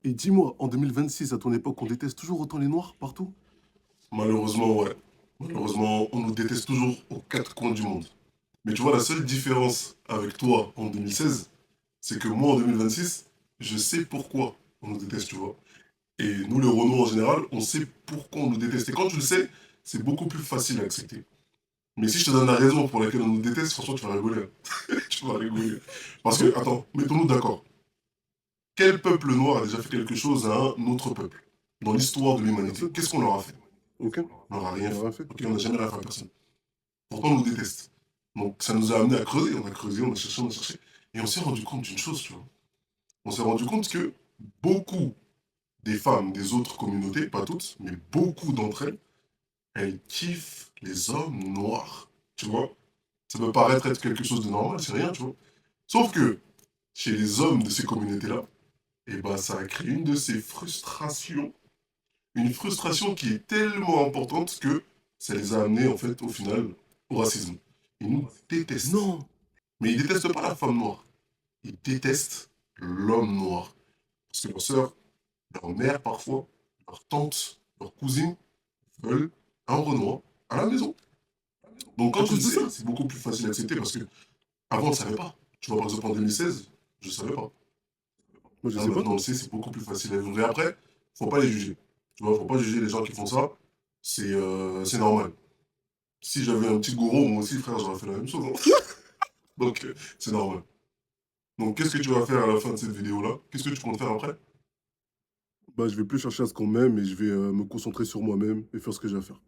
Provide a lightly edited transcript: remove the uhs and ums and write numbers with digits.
Et dis-moi, en 2026, à ton époque, on déteste toujours autant les noirs partout? Malheureusement, ouais. Malheureusement, on nous déteste toujours aux quatre coins du monde. Mais tu vois, la seule différence avec toi en 2016, c'est que moi en 2026, je sais pourquoi on nous déteste, tu vois. Et nous, les Renault en général, on sait pourquoi on nous déteste. Et quand tu le sais, c'est beaucoup plus facile à accepter. Mais si je te donne la raison pour laquelle on nous déteste, franchement, tu vas rigoler. Tu vas rigoler. Parce Ah ouais? que, attends, mettons-nous d'accord. Quel peuple noir a déjà fait quelque chose à un autre peuple dans l'histoire de l'humanité? Personne? Qu'est-ce qu'on leur a fait? Aucun? On leur a rien On n'a fait. rien fait? Ok, on n'a jamais rien fait à personne. Pourtant, on nous déteste. Donc, ça nous a amené à creuser. On a creusé, on a cherché, on a cherché. Et on s'est rendu compte d'une chose, tu vois. On s'est rendu compte que beaucoup des femmes des autres communautés, pas toutes, mais beaucoup d'entre elles, elles kiffent les hommes noirs. Tu vois? Ça peut paraître être quelque chose de normal, c'est rien, tu vois. Sauf que, chez les hommes de ces communautés-là, eh ben, ça a créé une de ces frustrations. Une frustration qui est tellement importante que ça les a amenés, en fait, au final, au racisme. Ils nous détestent. Non! Mais ils détestent pas la femme noire. Ils détestent l'homme noir. Parce que leur sœur, leur mère parfois, leur tante, leur cousine veulent un Renoir à la maison. Donc À quand tu le cause de sais, ça? c'est beaucoup plus facile à accepter parce que avant on ne savait pas. Tu vois, par exemple en 2016, je ne savais pas. Moi, je Là sais pas. maintenant on le sait, c'est beaucoup plus facile à vivre. Et après, faut pas les juger. Tu vois, faut pas juger les gens qui font ça. C'est normal. Si j'avais un petit gourou, moi aussi, frère, j'aurais fait la même chose, hein. Donc, c'est normal. Donc, qu'est-ce que tu vas faire à la fin de cette vidéo-là? Qu'est-ce que tu comptes faire après? Bah, je vais plus chercher à ce qu'on m'aime et je vais me concentrer sur moi-même et faire ce que j'ai à faire.